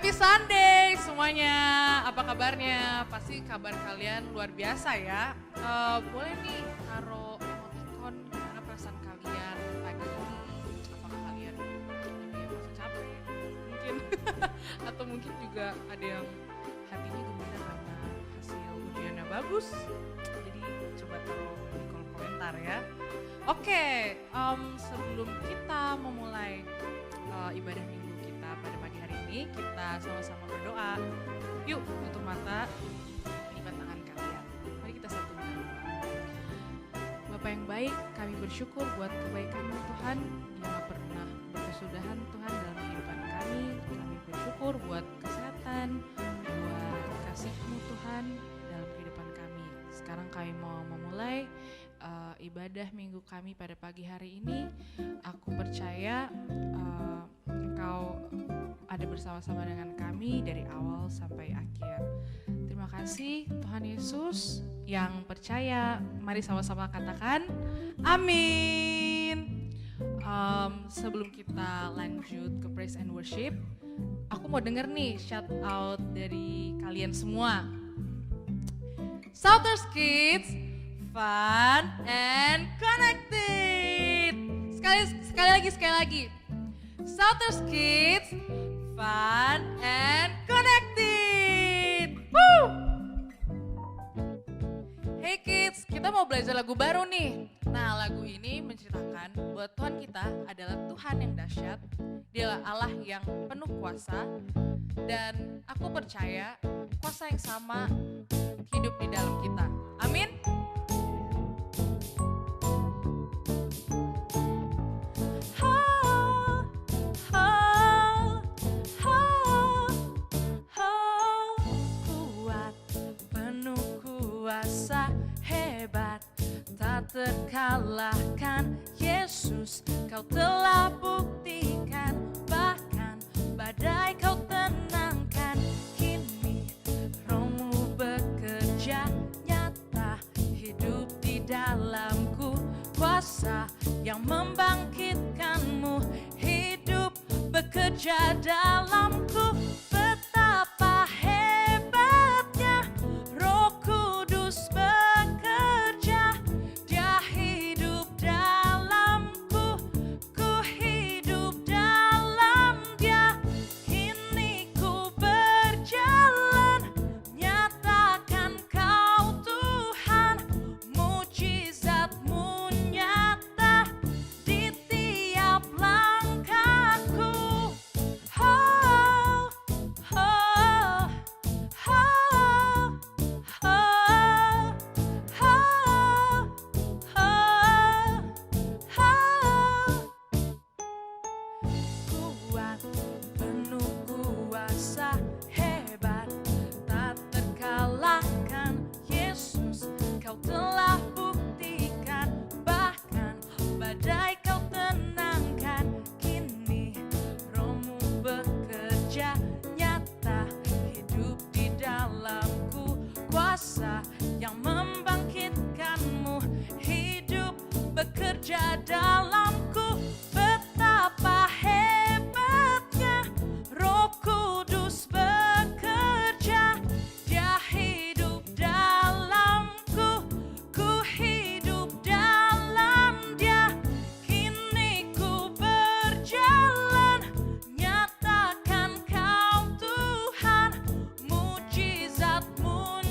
Happy Sunday semuanya, apa kabarnya? Pasti kabar kalian luar biasa ya. Boleh nih taruh emoticon gimana perasaan kalian pagi ini. Apakah kalian lagi merasa capek mungkin atau mungkin juga ada yang hatinya gembira karena hasil ujiannya bagus. Jadi coba taruh di kolom komentar ya. Oke, sebelum kita memulai ibadah minggu kita pada pagi hari ini, kita sama-sama berdoa. Yuk, tutup mata, lipat tangan kalian. Mari kita satukan doa. Bapa yang baik, kami bersyukur buat kebaikan-Mu Tuhan yang gak pernah berkesudahan Tuhan dalam kehidupan kami. Kami bersyukur buat kesehatan, buat kasih-Mu Tuhan dalam kehidupan kami. Sekarang kami mau memulai ibadah minggu kami pada pagi hari ini. Aku percaya Engkau ada bersama-sama dengan kami dari awal sampai akhir. Terima kasih Tuhan Yesus. Yang percaya, mari sama-sama katakan amin. Sebelum kita lanjut ke praise and worship, aku mau denger nih shout out dari kalian semua. Shouters Kids, fun and connected. Sekali lagi. Shouters Kids, fun and connected. Woo! Hey kids, kita mau belajar lagu baru nih. Nah, lagu ini menceritakan bahwa Tuhan kita adalah Tuhan yang dahsyat. Dialah Allah yang penuh kuasa. Dan aku percaya kuasa yang sama hidup di dalam kita. Amin. Terkalahkan Yesus, kau telah buktikan, bahkan badai kau tenangkan. Kini Roh-Mu bekerja nyata, hidup di dalamku, kuasa yang membangkitkanmu, hidup bekerja dalamku. Betapa hebatnya Roh Kudus bekerja. Yang membangkitkanmu, hidup bekerja dalamku. Betapa hebatnya Roh Kudus bekerja. Dia hidup dalamku, ku hidup dalam Dia. Kini ku berjalan, nyatakan Kau Tuhan, mujizat-Mu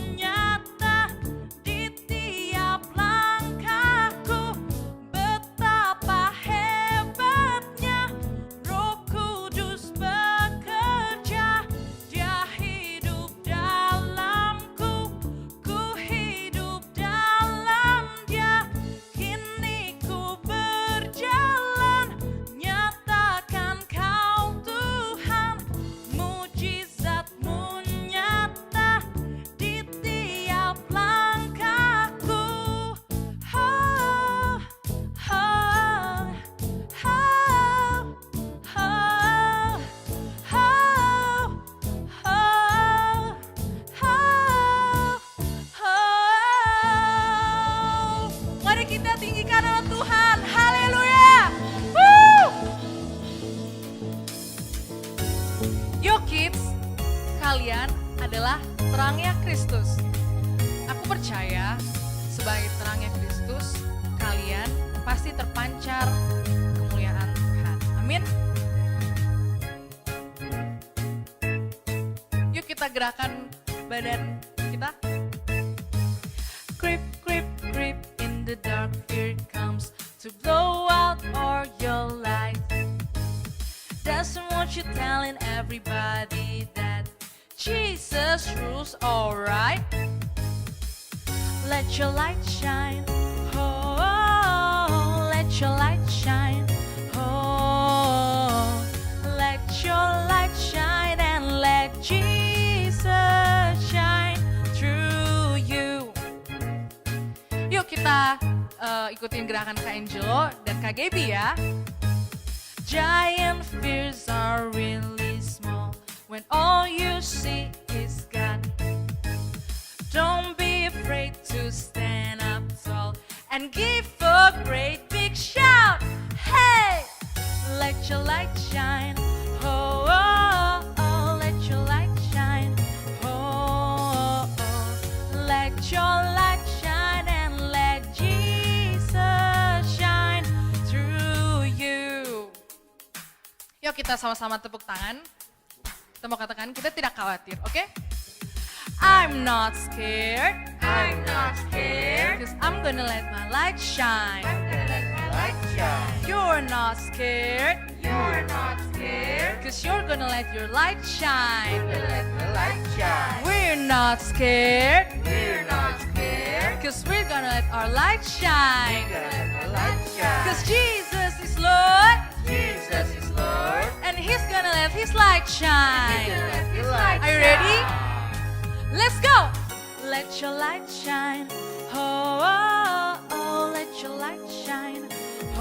di tiap langkahku. Betapa adalah terangnya Kristus. Aku percaya sebagai terangnya Kristus, kalian pasti terpancar kemuliaan Tuhan. Amin. Yuk kita gerakan badan kita. Creep, creep, creep in the dark, here it comes to blow out all your light. Doesn't want you telling everybody that Jesus rules, alright? Let your light shine, oh, let your light shine, oh, let your light shine and let Jesus shine through you. Yuk kita ikutin gerakan Kak Angelo dan Kak Gaby ya. Giant fears are really small when all you see is God. Don't be afraid to stand up tall and give a great big shout. Hey, let your light shine. Oh, oh, oh, let your light shine. Oh, oh, let your light shine and let Jesus shine through you. Yuk kita sama-sama tepuk tangan. Kita mau katakan kita tidak khawatir, oke? I'm not scared. I'm not scared. Cause I'm gonna let my light shine. I'm gonna let my light shine. You're not scared. You're not scared. Cause you're gonna let your light shine. We're gonna let the light shine. We're not scared. We're not scared. Cause we're gonna let our light shine. We're gonna let the light shine. Cause Jesus is Lord. Jesus is Lord. And He's gonna let His light He's shine. gonna let His light Are you shine. ready? Let's go! Let your light shine. Oh, oh, oh, let your light shine.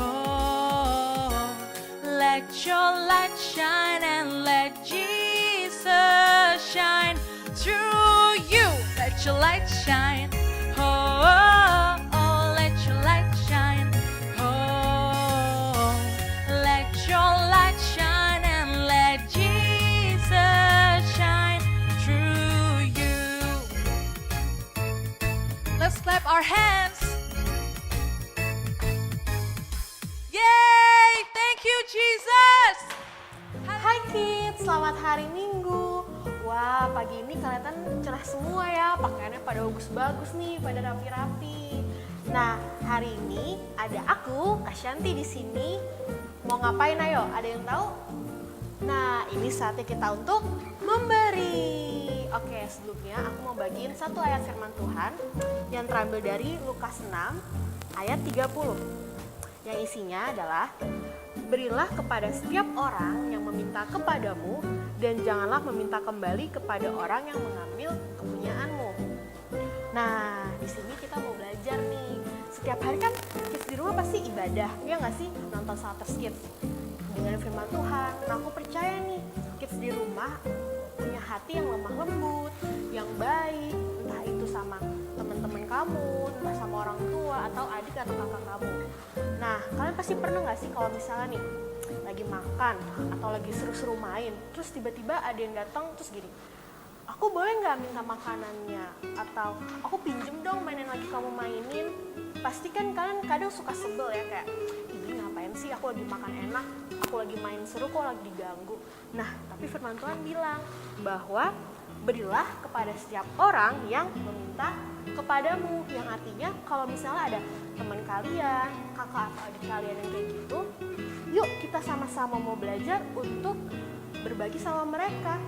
Oh, let your light shine and let Jesus shine through you. Let your light shine. Oh, oh, oh, let your light shine. Oh, let your light shine and let Jesus shine through you. Let's clap our hands. Yay! Thank you, Jesus. Hai kids, selamat hari Minggu. Wah, pagi ini kelihatan cerah semua ya. Pakaiannya pada bagus-bagus nih, pada rapi-rapi. Nah, hari ini ada aku, Kak Shanti di sini. Mau ngapain ayo? Ada yang tahu? Nah, ini saatnya kita untuk memberi. Oke, sebelumnya aku mau bagiin satu ayat firman Tuhan yang terambil dari Lukas 6 ayat 30. Yang isinya adalah, berilah kepada setiap orang yang meminta kepadamu dan janganlah meminta kembali kepada orang yang mengambil kepunyaanmu. Nah, di sini kita mau belajar nih. Setiap hari kan kids di rumah pasti ibadah, ya nggak sih? Nonton Satters Kids, dengerin firman Tuhan. Nah, aku percaya nih, kids di rumah punya hati yang lemah lembut, yang baik, entah itu sama teman-teman kamu, entah sama orang tua atau adik atau kakak kamu. Nah, kalian pasti pernah nggak sih kalau misalnya nih lagi makan atau lagi seru-seru main, terus tiba-tiba ada yang datang terus gini, aku boleh nggak minta makanannya? Atau aku pinjem dong mainan lagi kamu mainin. Pasti kan kalian kadang suka sebel ya, kayak ini ngapain sih, aku lagi makan enak, aku lagi main seru kok lagi diganggu. Nah, tapi firman Tuhan bilang bahwa berilah kepada setiap orang yang meminta kepadamu. Yang artinya kalau misalnya ada teman kalian, kakak atau adik kalian yang kayak gitu, yuk kita sama-sama mau belajar untuk berbagi sama mereka.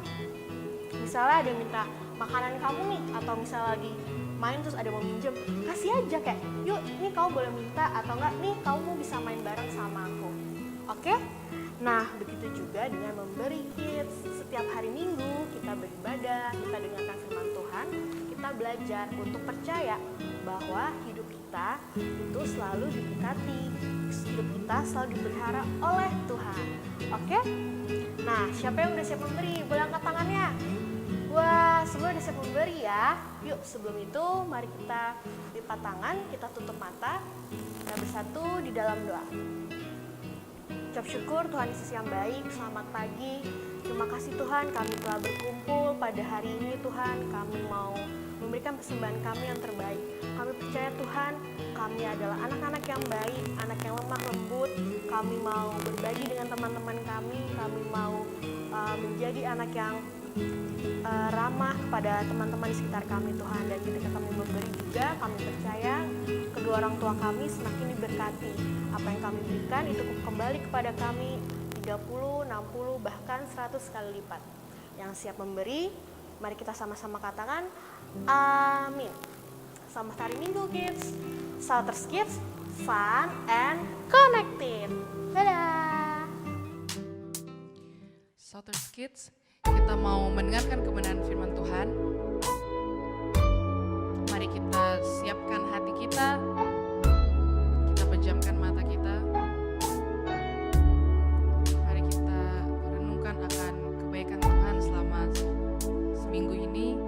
Misalnya ada yang minta makanan kamu nih, atau misalnya lagi main terus ada mau minjem, kasih aja kayak, yuk nih kamu boleh minta, atau enggak nih kamu bisa main bareng sama aku. Oke? Nah, begitu juga dengan memberi kids. Setiap hari Minggu kita beribadah, kita dengarkan firman Tuhan, kita belajar untuk percaya bahwa hidup kita itu selalu diberkati, hidup kita selalu dipelihara oleh Tuhan. Oke? Nah, siapa yang udah siap memberi? Boleh angkat tangannya. Wah, semua udah siap memberi ya. Yuk, sebelum itu mari kita lipat tangan, kita tutup mata, kita bersatu di dalam doa. Ucap syukur Tuhan Yesus yang baik, selamat pagi. Terima kasih Tuhan kami telah berkumpul pada hari ini Tuhan. Kami mau memberikan persembahan kami yang terbaik. Kami percaya Tuhan, kami adalah anak-anak yang baik, anak yang lemah lembut. Kami mau berbagi dengan teman-teman kami mau menjadi anak yang ramah kepada teman-teman di sekitar kami Tuhan. Dan ketika kami memberi juga, kami percaya kedua orang tua kami semakin diberkati. Apa yang kami berikan itu kembali kepada kami 30, 60, bahkan 100 kali lipat. Yang siap memberi, mari kita sama-sama katakan amin. Selamat hari Minggu Kids. Salters Kids, fun and connected. Dadah. Salters Kids, kita mau mendengarkan kebenaran firman Tuhan. Mari kita siapkan hati kita pejamkan mata kita. Mari kita renungkan akan kebaikan Tuhan selama seminggu ini.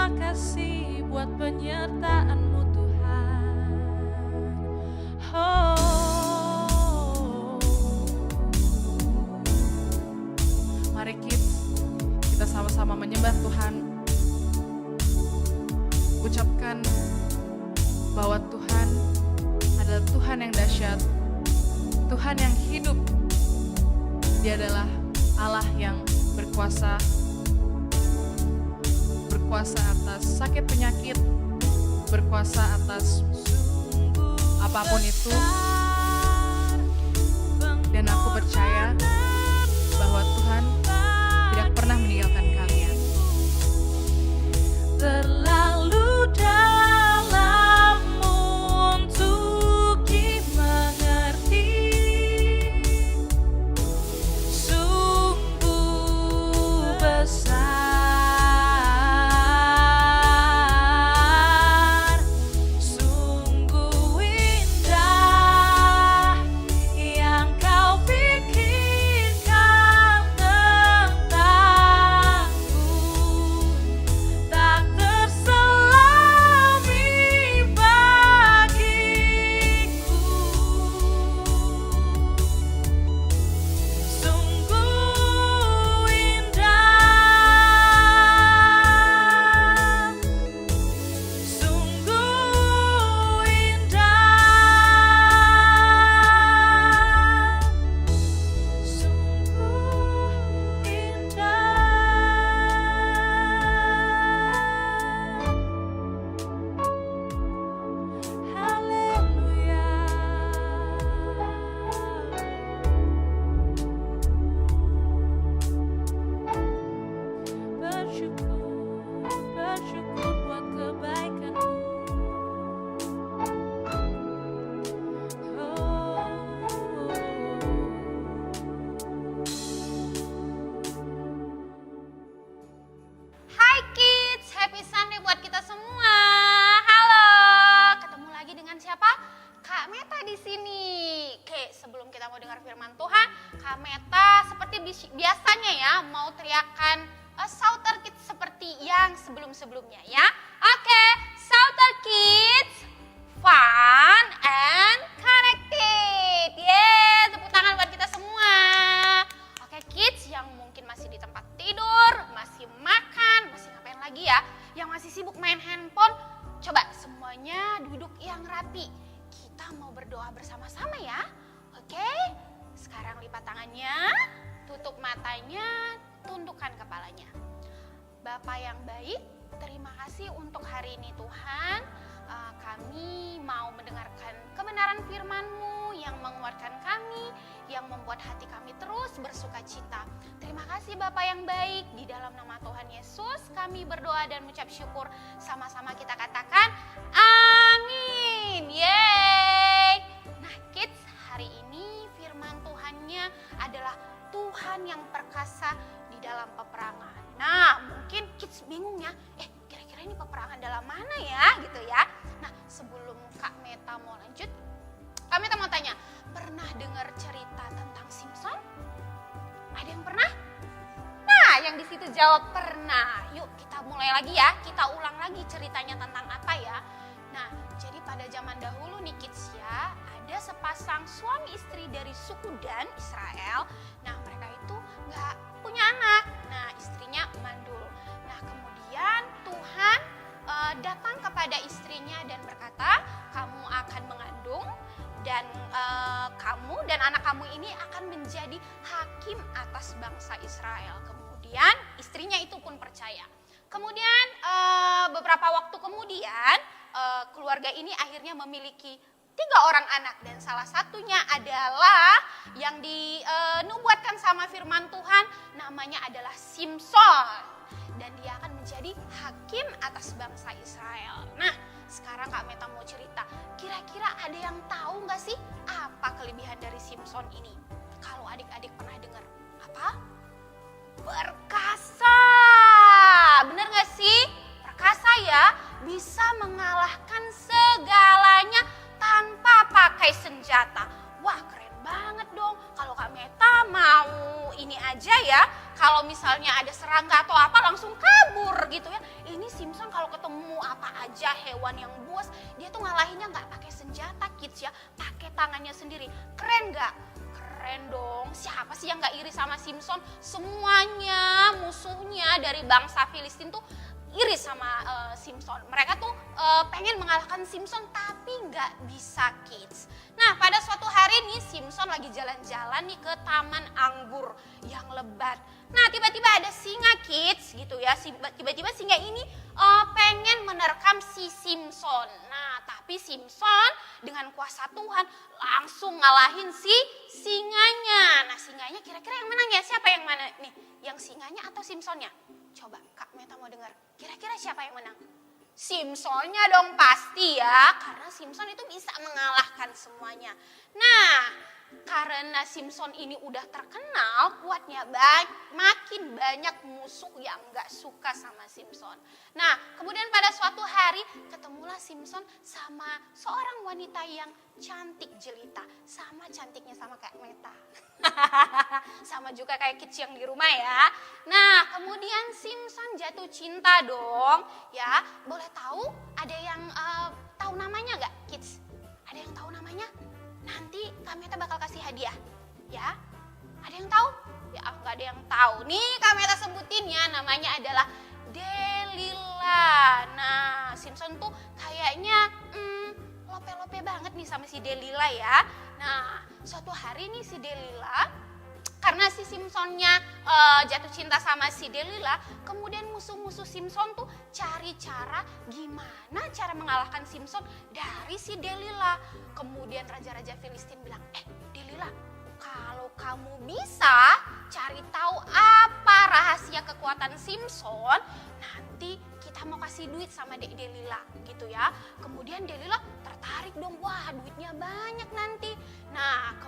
terima kasih buat penyertaan-Mu Tuhan. Oh. Mari kita sama-sama menyembah Tuhan. Ucapkan bahwa Tuhan adalah Tuhan yang dahsyat, Tuhan yang hidup. Dia adalah Allah yang berkuasa atas sakit penyakit, berkuasa atas apapun itu. Dan aku percaya bahwa Tuhan tidak pernah meninggalkan kalian. Terlalu dalam untuk dimengerti, sungguh besar, sungguh indah yang Kau pikirkan tentangku, tak terselami bagiku. Sungguh indah, sungguh indah, sungguh indah. Haleluya. Bersyukur buat kebaikan-Mu. Hai kids, happy Sunday buat kita semua. Halo, ketemu lagi dengan siapa? Kak Meta di sini. Oke, sebelum kita mau dengar firman Tuhan, Kak Meta seperti biasanya ya mau teriakan Sauter Kids seperti yang sebelum-sebelumnya ya. Oke, Sauter Kids, fun and connected. Yeay, tepuk tangan buat kita semua. Oke kids yang mungkin masih di tempat tidur, masih makan, masih ngapain lagi ya, yang masih sibuk main handphone, coba semuanya duduk yang rapi. Kita mau berdoa bersama-sama ya. Oke, sekarang lipat tangannya, tutup matanya, tundukkan kepalanya. Bapak yang baik, terima kasih untuk hari ini Tuhan. Kami mau mendengarkan kebenaran firman-Mu yang menguatkan kami, yang membuat hati kami terus bersuka cita. Terima kasih Bapak yang baik, di dalam nama Tuhan Yesus kami berdoa dan mengucap syukur. Sama-sama kita katakan amin. Yeay. Nah kids, hari ini firman Tuhannya adalah Tuhan yang perkasa di dalam peperangan. Nah mungkin kids bingung ya, kira-kira ini peperangan dalam mana ya gitu ya. Nah sebelum Kak Meta mau lanjut, Kak Meta mau tanya, pernah dengar cerita tentang Simpson? Ada yang pernah? Nah yang di situ jawab pernah. Yuk kita mulai lagi ya, kita ulang lagi ceritanya tentang apa ya. Nah jadi pada zaman dahulu nih kids ya, ada sepasang suami istri dari suku Dan Israel. Nah mereka itu gak punya anak. Nah istrinya mandul. Nah kemudian Tuhan datang kepada istrinya dan berkata, kamu akan mengandung dan kamu dan anak kamu ini akan menjadi hakim atas bangsa Israel. Kemudian istrinya itu pun percaya. Kemudian beberapa waktu kemudian keluarga ini akhirnya memiliki 3 orang anak dan salah satunya adalah yang dinubuatkan sama firman Tuhan, namanya adalah Simpson. Dan dia akan menjadi hakim atas bangsa Israel. Nah sekarang Kak Meta mau cerita, kira-kira ada yang tahu gak sih apa kelebihan dari Simpson ini? Kalau adik-adik pernah dengar, apa? Perkasa. Bener gak sih? Perkasa ya, bisa mengalahkan segalanya tanpa pakai senjata. Wah keren banget dong. Kalau Kak Meta mau ini aja ya, kalau misalnya ada serangga atau apa langsung kabur gitu ya. Ini Simpson kalau ketemu apa aja hewan yang buas, dia tuh ngalahinnya nggak pakai senjata kids ya, pakai tangannya sendiri. Keren nggak? Keren dong. Siapa sih yang nggak iri sama Simpson? Semuanya musuhnya dari bangsa Filistin tuh iri sama Simpson. Mereka tuh pengen mengalahkan Simpson tapi nggak bisa kids. Nah pada suatu hari nih Simpson lagi jalan-jalan nih ke taman anggur yang lebat. Nah tiba-tiba ada singa kids gitu ya. Tiba-tiba singa ini pengen menerkam si Simpson. Nah tapi Simpson dengan kuasa Tuhan langsung ngalahin si singanya. Nah singanya kira-kira yang menang ya? Siapa yang mana nih? Yang singanya atau Simpsonnya? Coba Kak Meta mau dengar. Kira-kira siapa yang menang? Simpsonnya dong pasti ya. Karena Simpson itu bisa mengalahkan semuanya. Nah karena Simpson ini udah terkenal kuatnya, makin banyak musuh yang gak suka sama Simpson. Nah kemudian pada suatu hari ketemulah Simpson sama seorang wanita yang cantik jelita. Sama cantiknya sama kayak Meta. Sama juga kayak kids yang di rumah ya. Nah kemudian Simpson jatuh cinta dong ya. Boleh tahu ada yang tahu namanya gak kids? Ada yang tahu namanya? Nanti Kak Meta bakal kasih hadiah, ya. Ada yang tahu? Ya nggak ada yang tahu. Nih Kak Meta sebutin ya, namanya adalah Delila. Nah Simpson tuh kayaknya lope-lope banget nih sama si Delila ya. Nah suatu hari nih si Delila, karena si Simpsonnya jatuh cinta sama si Delila, kemudian musuh-musuh Simpson tuh cari cara gimana cara mengalahkan Simpson dari si Delila. Kemudian raja-raja Filistin bilang, Delila, kalau kamu bisa cari tahu apa rahasia kekuatan Simpson, nanti kita mau kasih duit sama Dek Delila gitu ya. Kemudian Delila tertarik dong, wah duitnya banyak nanti. Nah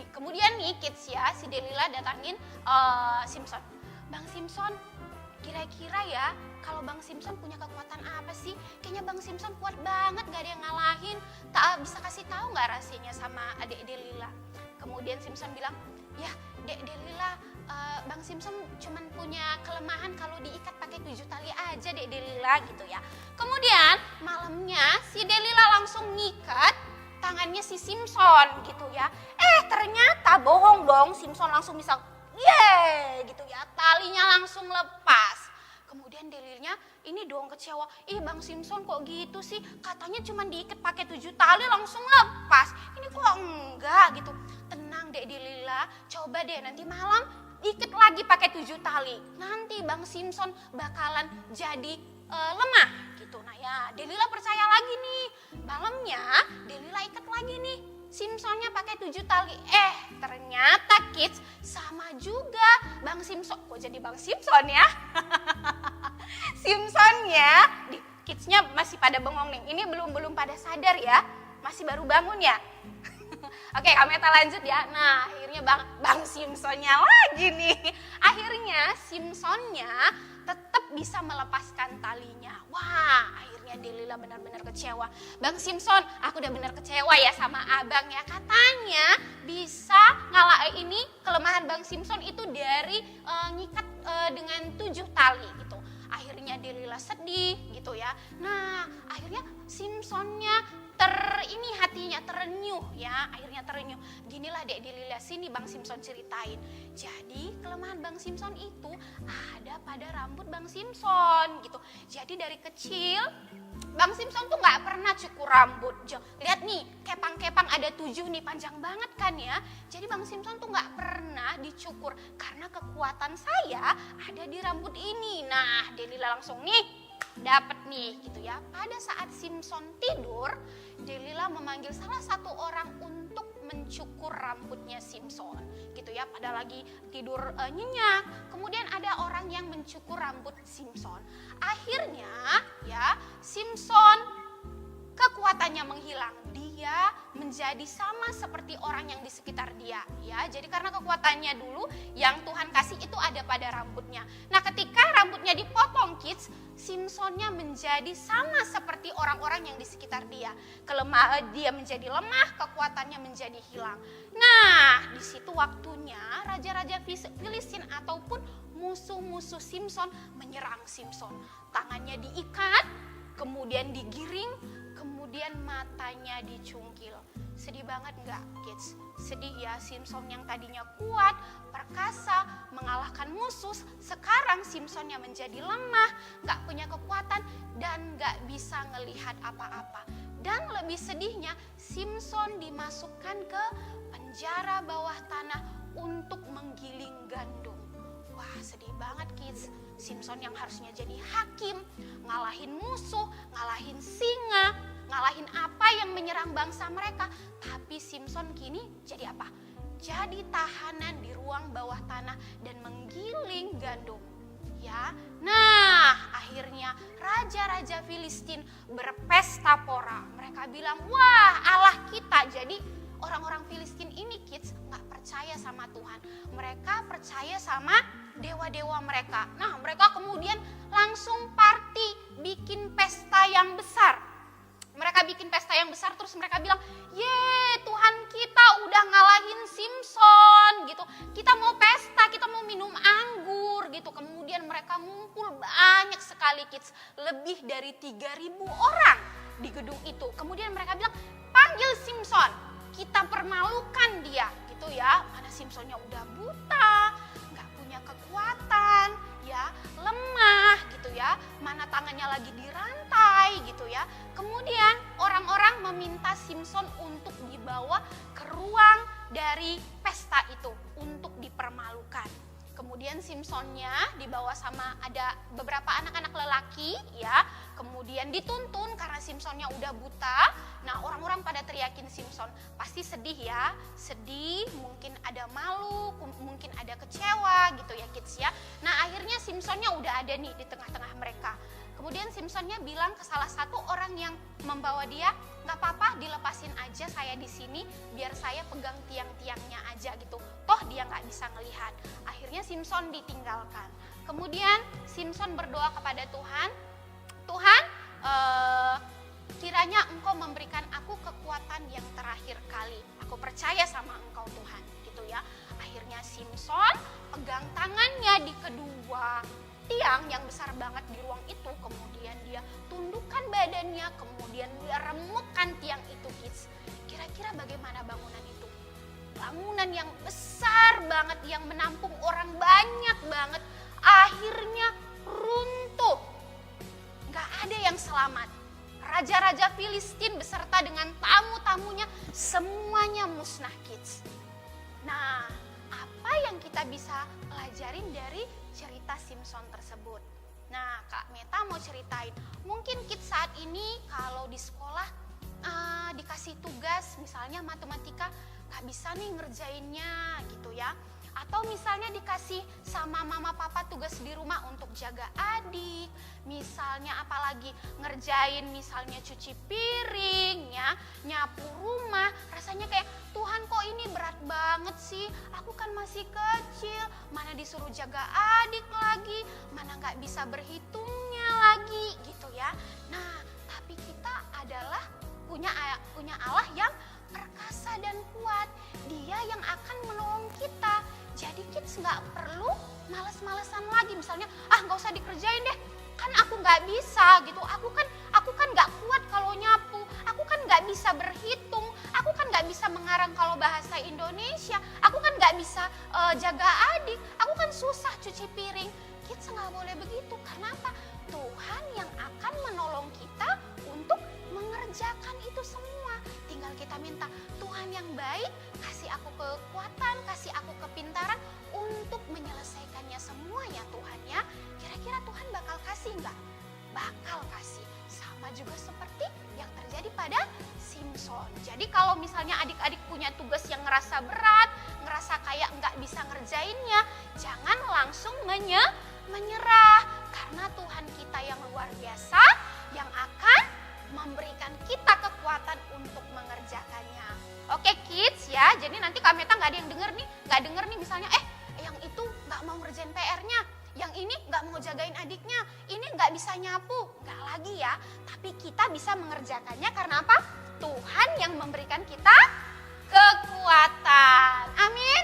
kemudian nih kids ya, si Delila datangin Simpson. Bang Simpson, kira-kira ya kalau Bang Simpson punya kekuatan apa sih? Kayaknya Bang Simpson kuat banget, gak ada yang ngalahin. Tak bisa kasih tahu nggak rahasianya sama adik Delila? Kemudian Simpson bilang, ya Dek Delila, Bang Simpson cuman punya kelemahan kalau diikat pakai 7 tali aja Dek Delila gitu ya. Kemudian malamnya si Delila langsung ngikat tangannya si Simpson gitu ya. Ternyata bohong dong, Simpson langsung bisa yeay gitu ya, talinya langsung lepas. Kemudian Delilanya ini dong kecewa, Bang Simpson kok gitu sih, katanya cuma diikat pakai 7 tali langsung lepas, ini kok enggak gitu. Tenang Dek Delila, coba deh nanti malam ikat lagi pakai 7 tali, nanti Bang Simpson bakalan jadi lemah gitu. Nah ya Delila percaya lagi nih, malamnya Delila ikat lagi nih Simpsonnya pakai 7 tali. Ternyata kids sama juga Bang Simpson. Kok jadi Bang Simpson ya? Simpsonnya, kidsnya masih pada bengong nih. Ini belum pada sadar ya. Masih baru bangun ya. Oke, Kak Meta lanjut ya. Nah, akhirnya Bang Simpsonnya lagi nih. Akhirnya Simpsonnya tetap bisa melepaskan talinya. Wah, akhirnya Delila benar-benar kecewa. Bang Simpson, aku udah benar kecewa ya sama abang ya. Katanya bisa ini kelemahan Bang Simpson itu dari ngikat dengan 7 tali gitu. Akhirnya Delila sedih gitu ya. Nah, akhirnya Simpsonnya hatinya terenyuh ya, akhirnya terenyuh. Ginilah Dek Delila, sini Bang Simpson ceritain. Jadi kelemahan Bang Simpson itu ada pada rambut Bang Simpson gitu. Jadi dari kecil Bang Simpson tuh nggak pernah cukur rambut. Lihat nih, kepang-kepang ada 7 nih, panjang banget kan ya. Jadi Bang Simpson tuh nggak pernah dicukur karena kekuatan saya ada di rambut ini. Nah, Delila langsung nih dapat nih gitu ya. Pada saat Simpson tidur, Delila memanggil salah satu orang untuk mencukur rambutnya Simpson gitu ya. Pada lagi tidur nyenyak, kemudian ada orang yang mencukur rambut Simpson. Akhirnya ya Simpson kekuatannya menghilang. Dia menjadi sama seperti orang yang di sekitar dia ya. Jadi karena kekuatannya dulu yang Tuhan kasih itu ada pada rambutnya. Nah, ketika rambutnya dipotong kids, Simpsonnya menjadi sama seperti orang-orang yang di sekitar dia. Dia menjadi lemah, kekuatannya menjadi hilang. Nah, di situ waktunya raja-raja Filistin ataupun musuh-musuh Simson menyerang Simson. Tangannya diikat, kemudian digiring, kemudian matanya dicungkil. Sedih banget nggak, kids? Sedih ya, Simson yang tadinya kuat, perkasa, mengalahkan musuh, sekarang Simsonnya menjadi lemah, nggak punya kekuatan, dan nggak bisa ngelihat apa-apa. Dan lebih sedihnya, Simson dimasukkan ke penjara bawah tanah untuk menggiling gandum. Wah, sedih banget, kids. Simson yang harusnya jadi hakim, ngalahin musuh, ngalahin singa, ngalahin apa yang menyerang bangsa mereka. Tapi Simson kini jadi apa? Jadi tahanan di ruang bawah tanah dan menggiling gandum. Ya, nah akhirnya raja-raja Filistin berpesta pora. Mereka bilang, wah Allah kita. Jadi orang-orang Filistin ini, kids, gak percaya sama Tuhan. Mereka percaya sama dewa-dewa mereka. Nah, mereka kemudian langsung party, bikin pesta yang besar. Mereka bikin pesta yang besar, terus mereka bilang, ye Tuhan kita udah ngalahin Simson gitu. Kita mau pesta, kita mau minum anggur gitu. Kemudian mereka ngumpul banyak sekali, kids. Lebih dari 3.000 orang di gedung itu. Kemudian mereka bilang, panggil Simson, kita permalukan dia gitu ya. Mana Simsonnya udah buta, gak punya kekuatan ya, lemah gitu ya, mana tangannya lagi dirantai gitu ya. Kemudian orang-orang meminta Simson untuk dibawa ke ruang dari pesta itu untuk dipermalukan. Kemudian Simsonnya dibawa sama ada beberapa anak-anak lelaki ya. Kemudian dituntun karena Simsonnya udah buta. Nah, orang-orang pada teriakin Simson. Pasti sedih ya. Sedih, mungkin ada malu, mungkin ada kecewa gitu ya, kids ya. Nah, akhirnya Simsonnya udah ada nih di tengah-tengah mereka. Kemudian Simsonnya bilang ke salah satu orang yang membawa dia, nggak apa-apa, dilepasin aja saya di sini, biar saya pegang tiang-tiangnya aja gitu. Toh dia nggak bisa ngelihat. Akhirnya Simson ditinggalkan. Kemudian Simson berdoa kepada Tuhan, Tuhan, kiranya Engkau memberikan aku kekuatan yang terakhir kali. Aku percaya sama Engkau Tuhan, gitu ya. Akhirnya Simson pegang tangannya di kedua tiang yang besar banget di ruang itu, kemudian dia tundukkan badannya, kemudian dia remukkan tiang itu, kids. Kira-kira bagaimana bangunan itu? Bangunan yang besar banget, yang menampung orang banyak banget, akhirnya runtuh. Gak ada yang selamat. Raja-raja Filistin beserta dengan tamu-tamunya semuanya musnah, kids. Nah, apa yang kita bisa pelajarin dari cerita Simson tersebut? Nah, Kak Meta mau ceritain. Mungkin kids saat ini kalau di sekolah dikasih tugas, misalnya matematika, gak bisa nih ngerjainnya gitu ya. Atau misalnya dikasih sama mama papa tugas di rumah untuk jaga adik, misalnya apalagi ngerjain misalnya cuci piring ya, nyapu rumah, rasanya kayak Tuhan kok ini berat banget sih, aku kan masih kecil, mana disuruh jaga adik lagi, mana gak bisa berhitungnya lagi gitu ya. Nah, tapi kita adalah punya Allah yang perkasa dan kuat, dia yang akan menolong kita. Jadi kids gak perlu males-malesan lagi, misalnya gak usah dikerjain deh, kan aku gak bisa gitu, aku kan gak kuat kalau nyapu, aku kan gak bisa berhitung, aku kan gak bisa mengarang kalau bahasa Indonesia, aku kan gak bisa jaga adik, aku kan susah cuci piring. Kids gak boleh begitu, karena apa? Tuhan yang akan menolong kita untuk mengerjakan itu semua. Tinggal kita minta, Tuhan yang baik, kasih aku kekuatan, kasih aku kepintaran untuk menyelesaikannya semua ya Tuhan ya. Kira-kira Tuhan bakal kasih nggak? Bakal kasih. Sama juga seperti yang terjadi pada Simson. Jadi kalau misalnya adik-adik punya tugas yang ngerasa berat, ngerasa kayak nggak bisa ngerjainnya, jangan langsung menyerah. Karena Tuhan kita yang luar biasa, yang akan memberikan kita kekuatan untuk mengerjakannya. Oke kids ya, jadi nanti Kak Meta nggak ada yang denger nih misalnya yang itu nggak mau ngerjain PR-nya, yang ini nggak mau jagain adiknya, ini nggak bisa nyapu, nggak lagi ya. Tapi kita bisa mengerjakannya karena apa? Tuhan yang memberikan kita kekuatan. Amin.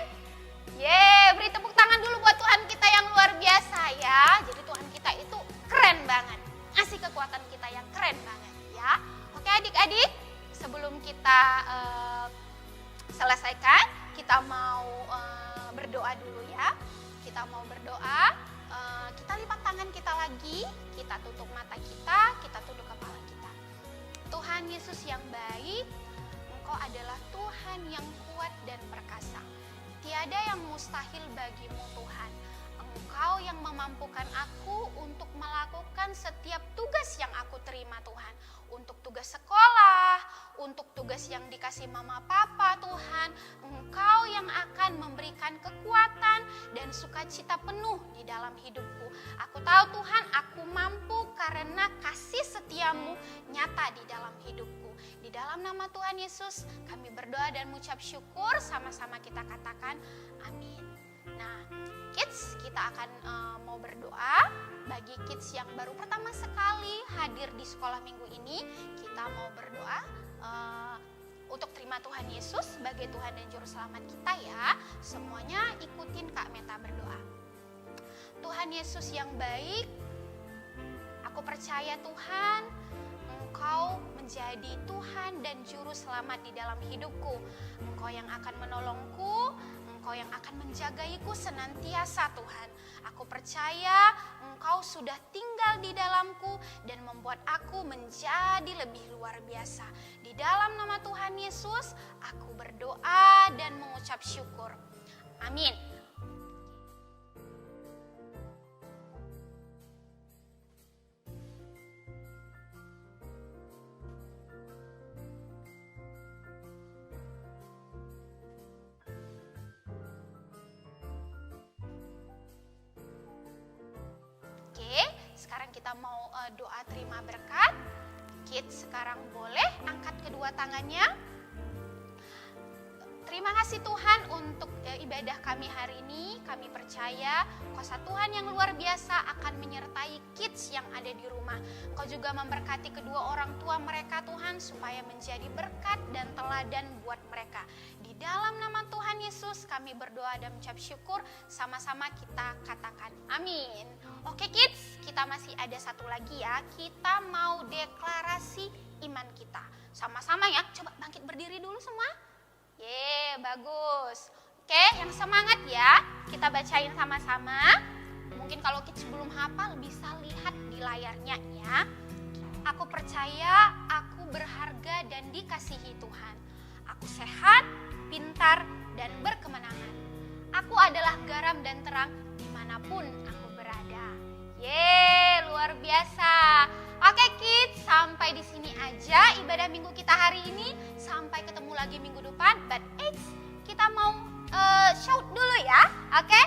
Beri tepuk tangan dulu buat Tuhan kita yang luar luar biasa ya. Jadi Tuhan kita itu keren banget. Ngasih kekuatan kita yang keren banget ya. Oke adik-adik, sebelum kita selesaikan, kita mau berdoa dulu ya. Kita mau berdoa, kita lipat tangan kita lagi, kita tutup mata kita tunduk kepala kita. Tuhan Yesus yang baik, Engkau adalah Tuhan yang kuat dan perkasa. Tiada yang mustahil bagimu Tuhan. Engkau yang memampukan aku untuk melakukan setiap tugas yang aku terima Tuhan. Untuk tugas sekolah, untuk tugas yang dikasih mama papa Tuhan. Engkau yang akan memberikan kekuatan dan sukacita penuh di dalam hidupku. Aku tahu Tuhan, aku mampu karena kasih setiamu nyata di dalam hidupku. Di dalam nama Tuhan Yesus kami berdoa dan mengucap syukur, sama-sama kita katakan amin. Nah, kids, kita akan mau berdoa. Bagi kids yang baru pertama sekali hadir di sekolah minggu ini, kita mau berdoa untuk terima Tuhan Yesus sebagai Tuhan dan Juru Selamat kita ya. Semuanya ikutin Kak Meta berdoa. Tuhan Yesus yang baik, aku percaya Tuhan, Engkau menjadi Tuhan dan Juru Selamat di dalam hidupku. Engkau yang akan menolongku, Engkau yang akan menjagaiku senantiasa Tuhan. Aku percaya Engkau sudah tinggal di dalamku dan membuat aku menjadi lebih luar biasa. Di dalam nama Tuhan Yesus, aku berdoa dan mengucap syukur. Amin. Sekarang kita mau doa terima berkat. Kids sekarang boleh angkat kedua tangannya. Terima kasih Tuhan untuk ibadah kami hari ini. Kami percaya kuasa Tuhan yang luar biasa akan menyertai kids yang ada di rumah. Kau juga memberkati kedua orang tua mereka Tuhan, supaya menjadi berkat dan teladan buat mereka. Di dalam nama Tuhan Yesus kami berdoa dan mengucap syukur. Sama-sama kita katakan amin. Oke kids, kita masih ada satu lagi ya. Kita mau deklarasi iman kita. Sama-sama ya, coba bangkit berdiri dulu semua. Bagus. Oke, yang semangat ya. Kita bacain sama-sama. Mungkin kalau kids belum hafal bisa lihat di layarnya ya. Aku percaya aku berharga dan dikasihi Tuhan. Aku sehat, pintar, dan berkemenangan. Aku adalah garam dan terang dimanapun aku berada. Luar biasa. Oke kids, sampai di sini aja ibadah minggu kita hari ini. Sampai ketemu lagi minggu depan. But kita mau shout dulu ya, oke?